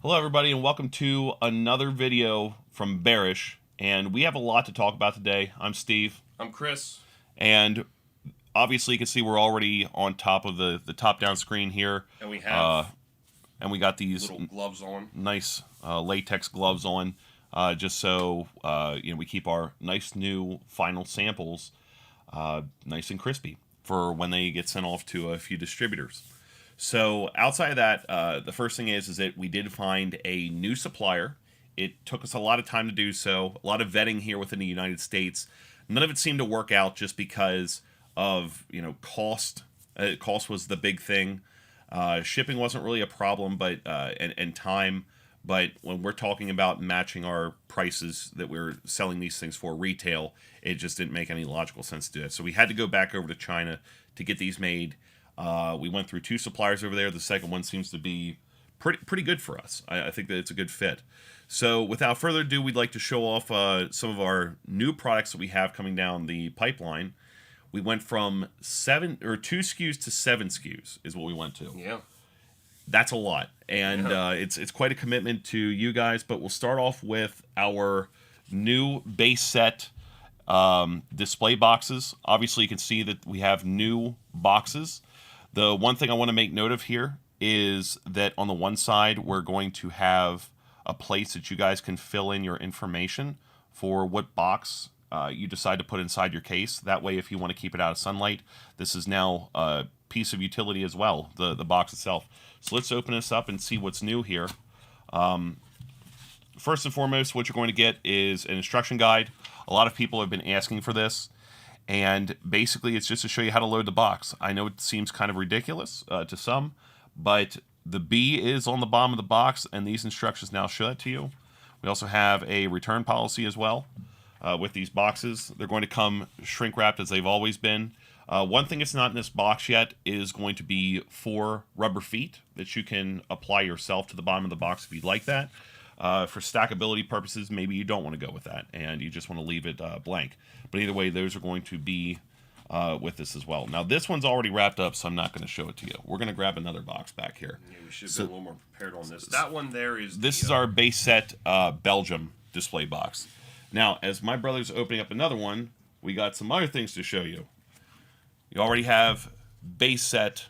Hello everybody and welcome to another video from Bearish, and we have a lot to talk about today. I'm Steve. I'm Chris. And obviously you can see we're already on top of the top-down screen here. And we have and we got these little gloves on. Nice latex gloves on, just so we keep our nice new final samples nice and crispy for when they get sent off to a few distributors. So outside of that, the first thing is that we did find a new supplier. It took us a lot of time to do so, a lot of vetting here within the United States. None of it seemed to work out just because of cost. Cost was the big thing. Shipping wasn't really a problem, but and time. But when we're talking about matching our prices that we're selling these things for retail, it just didn't make any logical sense to do it. So we had to go back over to China to get these made. We went through two suppliers over there. The second one seems to be pretty good for us. I think that it's a good fit. So without further ado, we'd like to show off some of our new products that we have coming down the pipeline. We went from 2 SKUs to 7 SKUs is what we went to. Yeah. That's a lot, and it's quite a commitment to you guys. But we'll start off with our new base set display boxes. Obviously, you can see that we have new boxes. The one thing I want to make note of here is that on the one side, we're going to have a place that you guys can fill in your information for what box you decide to put inside your case. That way, if you want to keep it out of sunlight, this is now a piece of utility as well, the box itself. So let's open this up and see what's new here. First and foremost, what you're going to get is an instruction guide. A lot of people have been asking for this. And basically, it's just to show you how to load the box. I know it seems kind of ridiculous to some, but the B is on the bottom of the box, and these instructions now show that to you. We also have a return policy as well with these boxes. They're going to come shrink-wrapped as they've always been. One thing that's not in this box yet is going to be 4 rubber feet that you can apply yourself to the bottom of the box if you'd like that. For stackability purposes, maybe you don't want to go with that, and you just want to leave it blank. But either way, those are going to be with this as well. Now, this one's already wrapped up, so I'm not going to show it to you. We're going to grab another box back here. Yeah, we should have been a little more prepared on this. That one there is... This is our base set Belgium display box. Now, as my brother's opening up another one, we got some other things to show you. You already have base set.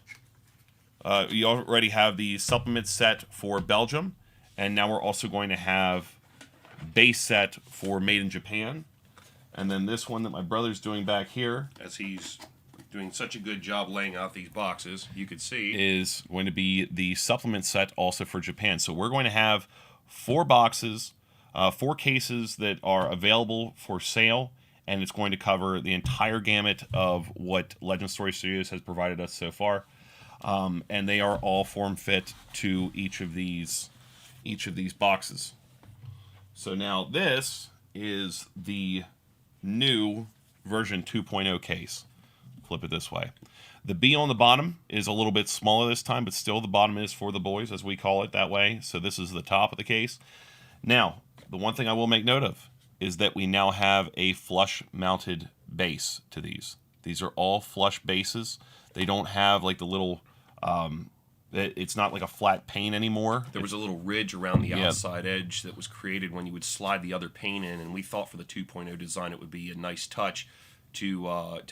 You already have the supplement set for Belgium. And now we're also going to have base set for Made in Japan. And then this one that my brother's doing back here, as he's doing such a good job laying out these boxes, you could see, is going to be the supplement set also for Japan. So we're going to have 4 boxes, 4 cases that are available for sale, and it's going to cover the entire gamut of what Legend Story Studios has provided us so far. And they are all form fit to each of these boxes. So now this is the new version 2.0 case. Flip it this way. The B on the bottom is a little bit smaller this time, but still the bottom is for the boys, as we call it that way. So this is the top of the case. Now, the one thing I will make note of is that we now have a flush mounted base to these. These are all flush bases. They don't have like the little it's not like a flat pane anymore. There was a little ridge around the outside edge that was created when you would slide the other pane in, and we thought for the 2.0 design it would be a nice touch to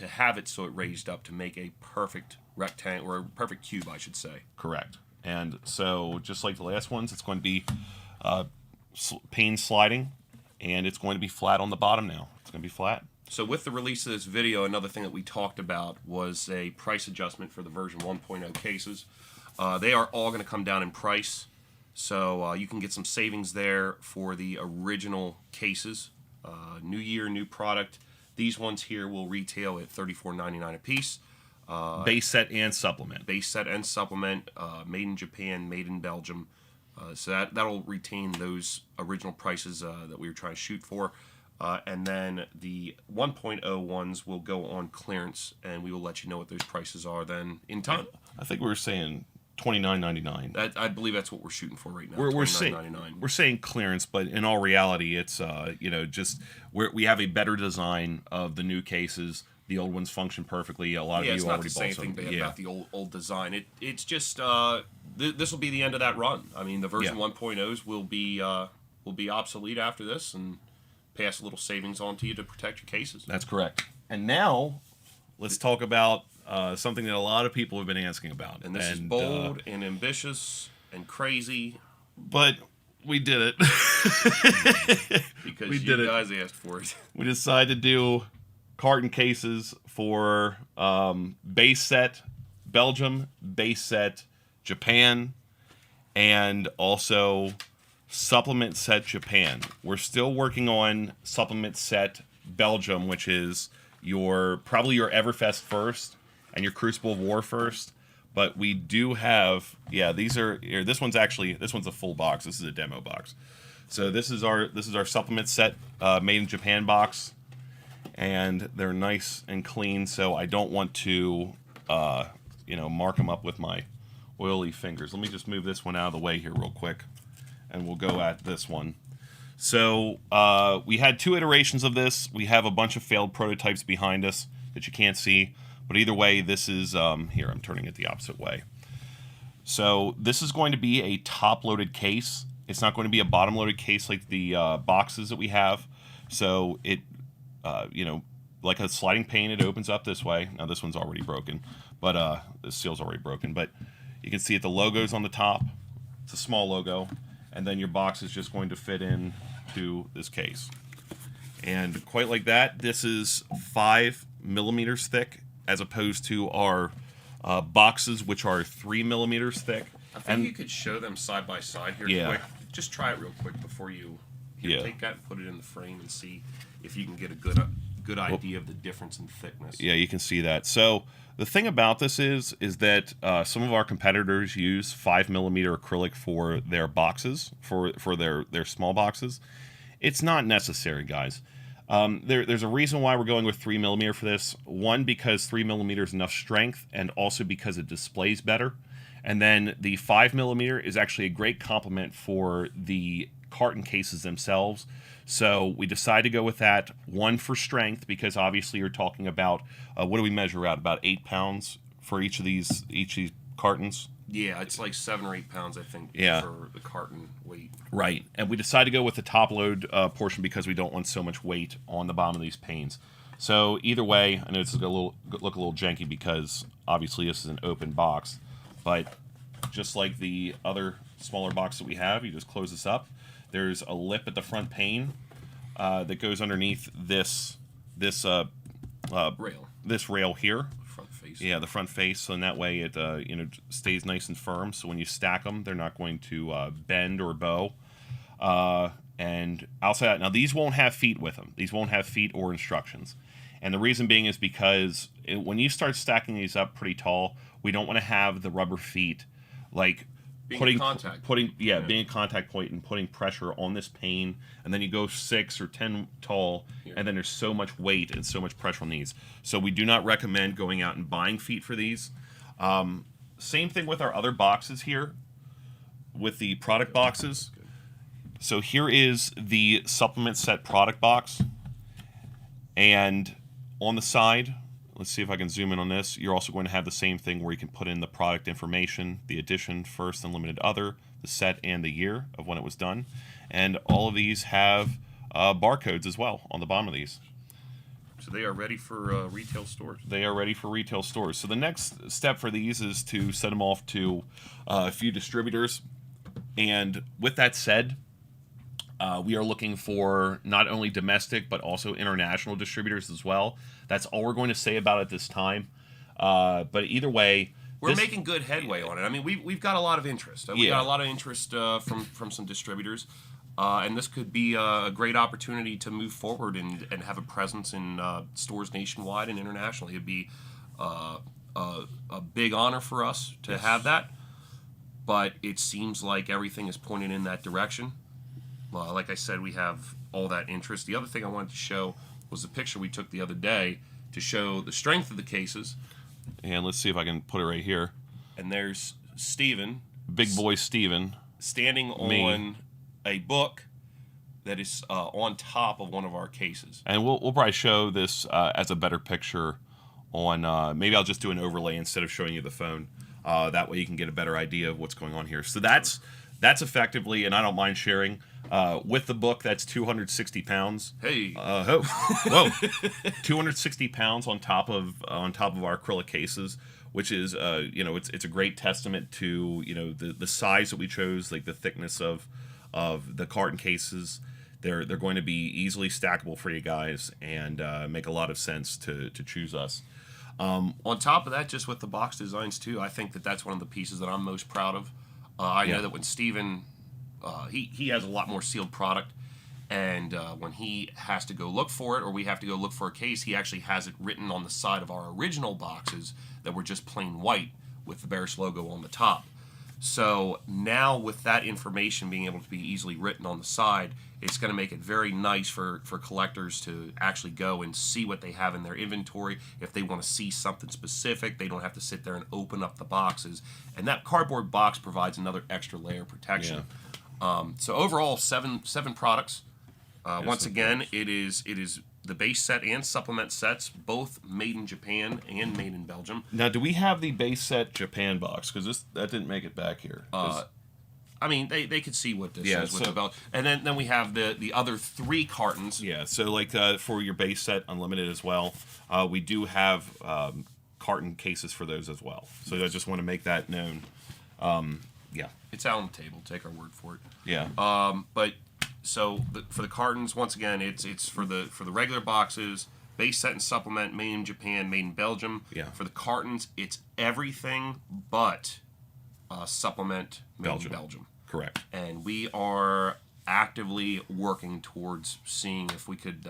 have it so it raised up to make a perfect rectangle, or a perfect cube, I should say. Correct. And so just like the last ones, it's going to be pane sliding, and it's going to be flat on the bottom now. It's going to be flat. So with the release of this video, another thing that we talked about was a price adjustment for the version 1.0 cases. They are all going to come down in price, so you can get some savings there for the original cases. New year, new product. These ones here will retail at $34.99 a piece. Base set and supplement. Base set and supplement, made in Japan, made in Belgium. So that'll retain those original prices that we were trying to shoot for. And then the 1.0 ones will go on clearance, and we will let you know what those prices are then in time. I think we were saying $29.99. I believe that's what we're shooting for right now. We're saying clearance, but in all reality, it's just we have a better design of the new cases. The old ones function perfectly. A lot of you already bought some. Yeah, it's not the same thing about the old design. It's just this will be the end of that run. I mean, the version Yeah. 1.0s will be obsolete after this, and pass a little savings on to you to protect your cases. That's correct. And now, let's talk about something that a lot of people have been asking about. And this is bold and ambitious and crazy. But we did it. Because We you did it. guys asked for it. We decided to do carton cases for base set Belgium, base set Japan, and also supplement set Japan. We're still working on supplement set Belgium, which is probably your Everfest first and your Crucible of War first. But we do have, this one's a full box. This is a demo box. So this is our supplement set made in Japan box, and they're nice and clean. So I don't want to mark them up with my oily fingers. Let me just move this one out of the way here real quick, and we'll go at this one. So we had 2 iterations of this. We have a bunch of failed prototypes behind us that you can't see. But either way, this is, here, I'm turning it the opposite way. So this is going to be a top-loaded case. It's not going to be a bottom-loaded case like the boxes that we have. So it, like a sliding pane, it opens up this way. Now this one's already broken, but the seal's already broken. But you can see the logo's on the top. It's a small logo. And then your box is just going to fit in to this case. And quite like that, this is 5 millimeters thick, as opposed to our boxes, which are 3 millimeters thick. I think you could show them side by side here quick. Just try it real quick before you take that and put it in the frame and see if you can get a good idea of the difference in thickness. Yeah, you can see that. So the thing about this is that some of our competitors use 5 millimeter acrylic for their boxes, for their small boxes. It's not necessary, guys. There's a reason why we're going with 3 millimeter for this. One, because 3 millimeter is enough strength, and also because it displays better. And then the 5 millimeter is actually a great complement for the carton cases themselves. So we decided to go with that. One, for strength, because obviously you're talking about, what do we measure out? About 8 pounds for each of these cartons. Yeah, it's like 7 or 8 pounds, I think, for the carton weight. Right, and we decided to go with the top load portion because we don't want so much weight on the bottom of these panes. So either way, I know this is going to look a little janky because obviously this is an open box, but just like the other smaller box that we have, you just close this up. There's a lip at the front pane that goes underneath this Rail. This rail here. Front face. Yeah, the front face, so in that way it stays nice and firm. So when you stack them, they're not going to bend or bow. And outside that, now these won't have feet with them. These won't have feet or instructions. And the reason being is because when you start stacking these up pretty tall, we don't want to have the rubber feet like being a contact point and putting pressure on this pane, and then you go 6 or 10 tall, and then there's so much weight and so much pressure on these. So we do not recommend going out and buying feet for these. Same thing with our other boxes here, with the product boxes. So here is the supplement set product box, and on the side, let's see if I can zoom in on this. You're also going to have the same thing where you can put in the product information, the edition, first, and limited other, the set, and the year of when it was done. And all of these have barcodes as well on the bottom of these. So they are ready for retail stores. They are ready for retail stores. So the next step for these is to send them off to a few distributors. And with that said, we are looking for not only domestic but also international distributors as well. That's all we're going to say about it this time. But either way, we're making good headway on it. I mean, we've got a lot of interest. We got a lot of interest from some distributors, and this could be a great opportunity to move forward and have a presence in stores nationwide and internationally. It'd be a big honor for us to have that. But it seems like everything is pointing in that direction. Like I said, we have all that interest. The other thing I wanted to show was the picture we took the other day to show the strength of the cases. And let's see if I can put it right here. And there's Steven. Big boy Steven. Standing on a book that is on top of one of our cases. And we'll probably show this as a better picture on, maybe I'll just do an overlay instead of showing you the phone. That way you can get a better idea of what's going on here. So that's effectively, and I don't mind sharing, with the book, that's 260 pounds. Hey. Whoa. 260 pounds on top of our acrylic cases, which is, it's a great testament to, the size that we chose, like the thickness of the carton cases. They're going to be easily stackable for you guys and make a lot of sense to choose us. On top of that, just with the box designs too, I think that's one of the pieces that I'm most proud of. I know that when Steven, he has a lot more sealed product, and when he has to go look for it, or we have to go look for a case, he actually has it written on the side of our original boxes that were just plain white with the Bearish logo on the top. So now with that information being able to be easily written on the side, it's going to make it very nice for collectors to actually go and see what they have in their inventory. If they want to see something specific, they don't have to sit there and open up the boxes. And that cardboard box provides another extra layer of protection. Yeah. So overall, seven products. Once again, it is the base set and supplement sets, both made in Japan and made in Belgium. Now, do we have the base set Japan box? Because that didn't make it back here. I mean, they could see what this is with the belt. And then we have the other 3 cartons. Yeah, so like for your base set Unlimited as well, we do have carton cases for those as well. So I just want to make that known. Yeah. It's out on the table. Take our word for it. Yeah. But so for the cartons, once again, it's for the regular boxes, base set and supplement, made in Japan, made in Belgium. Yeah. For the cartons, it's everything but supplement made in Belgium. Correct. And we are actively working towards seeing if we could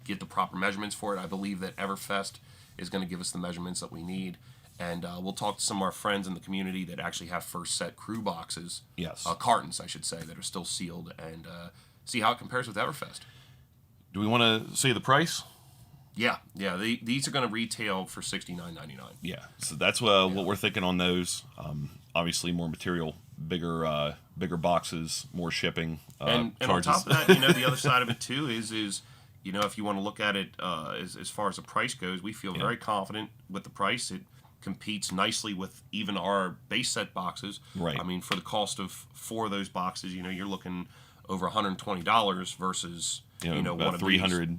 get the proper measurements for it. I believe that Everfest is going to give us the measurements that we need. And we'll talk to some of our friends in the community that actually have first set crew boxes. Yes. Cartons, I should say, that are still sealed, and see how it compares with Everfest. Do we want to see the price? Yeah. These are going to retail for $69.99. Yeah. So that's what we're thinking on those. Obviously, more material, bigger boxes, more shipping. And on top of that, the other side of it too is if you want to look at it as far as the price goes, we feel very confident with the price. It competes nicely with even our base set boxes. Right. I mean, for the cost of 4 of those boxes, you're looking over $120 versus one of $350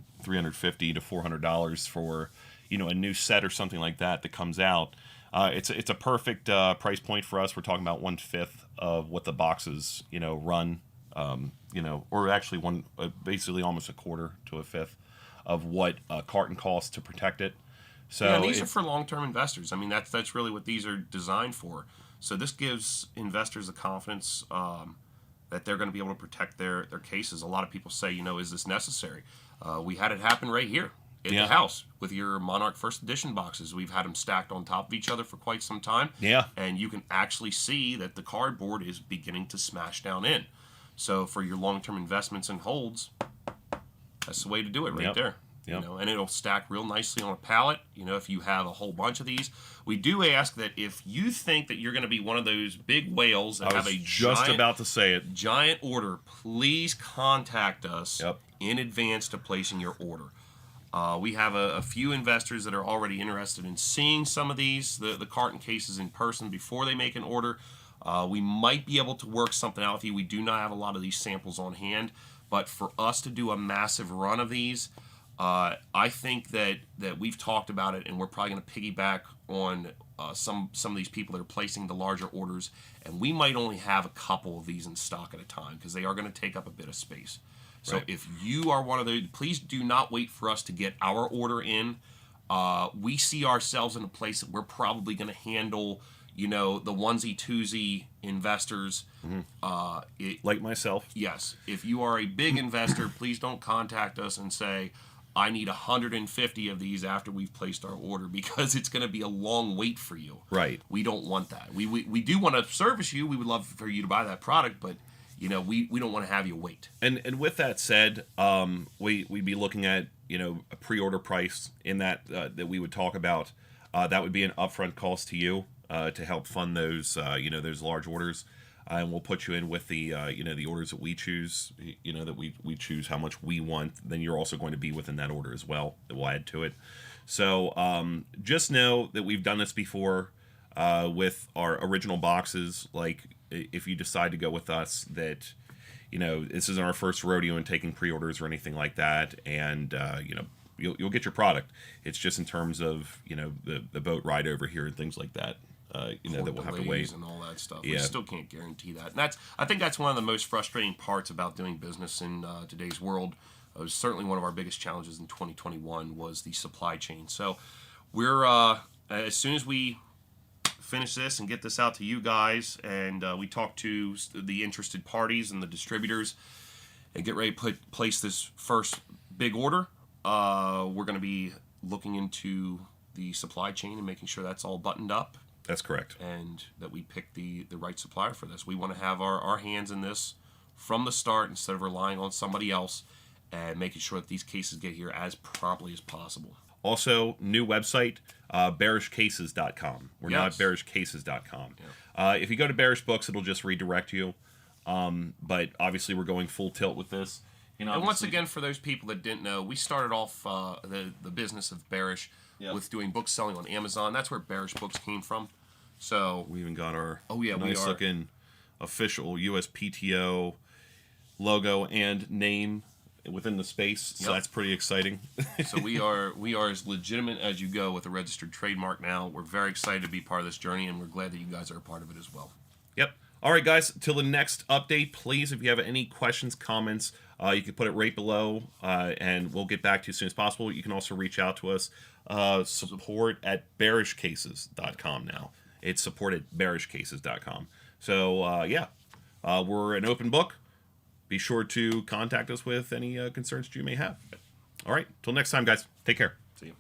to $400 for a new set or something like that comes out. It's a perfect price point for us. We're talking about 1/5 of what the boxes run, or actually basically almost a quarter to a fifth of what a carton costs to protect it. So these are for long-term investors. I mean, that's really what these are designed for. So this gives investors the confidence that they're going to be able to protect their cases. A lot of people say, is this necessary? We had it happen right here at the house with your Monarch First Edition boxes. We've had them stacked on top of each other for quite some time. Yeah. And you can actually see that the cardboard is beginning to smash down in. So for your long-term investments and holds, that's the way to do it right there. Yep. And it'll stack real nicely on a pallet. If you have a whole bunch of these, we do ask that if you think that you're going to be one of those big whales that have a giant order, please contact us in advance to placing your order. We have a few investors that are already interested in seeing some of these, the carton cases in person before they make an order. We might be able to work something out with you. We do not have a lot of these samples on hand, but for us to do a massive run of these, I think that we've talked about it, and we're probably going to piggyback on some of these people that are placing the larger orders, and we might only have a couple of these in stock at a time because they are going to take up a bit of space. So if you are one of those, please do not wait for us to get our order in. We see ourselves in a place that we're probably going to handle, the onesie-twosie investors. Like myself. Yes. If you are a big investor, please don't contact us and say, I need 150 of these after we've placed our order, because it's going to be a long wait for you. Right. We don't want that. We do want to service you. We would love for you to buy that product, but we don't want to have you wait. And with that said, we'd be looking at a pre-order price in that we would talk about. That would be an upfront cost to you to help fund those those large orders. And we'll put you in with the the orders that we choose, that we choose how much we want. Then you're also going to be within that order as well that we'll add to it. So just know that we've done this before. with our original boxes. Like if you decide to go with us, that this isn't our first rodeo in taking pre-orders or anything like that, and you'll get your product. It's just in terms of the boat ride over here and things like that. That we'll have to wait and all that stuff. Yeah. We still can't guarantee that. And I think that's one of the most frustrating parts about doing business in today's world. It was certainly one of our biggest challenges in 2021 was the supply chain. So we're as soon as we finish this and get this out to you guys, and we talk to the interested parties and the distributors, and get ready to place this first big order, we're going to be looking into the supply chain and making sure that's all buttoned up. That's correct. And that we pick the right supplier for this. We want to have our hands in this from the start instead of relying on somebody else, and making sure that these cases get here as promptly as possible. Also, new website, bearishcases.com. We're not bearishcases.com. Yeah. If you go to Bearish Books, it'll just redirect you. But obviously, we're going full tilt with this. And once again, for those people that didn't know, we started off the business of Bearish with doing book selling on Amazon. That's where Bearish Books came from. So we even got our nice looking official USPTO logo and name within the space. So that's pretty exciting. So we are as legitimate as you go with a registered trademark now. We're very excited to be part of this journey, and we're glad that you guys are a part of it as well. Yep. All right, guys. Till the next update, please, if you have any questions, comments, you can put it right below, and we'll get back to you as soon as possible. You can also reach out to us. Support at bearishcases.com now. It's support at bearishcases.com. So, we're an open book. Be sure to contact us with any concerns you may have. All right. Till next time, guys. Take care. See you.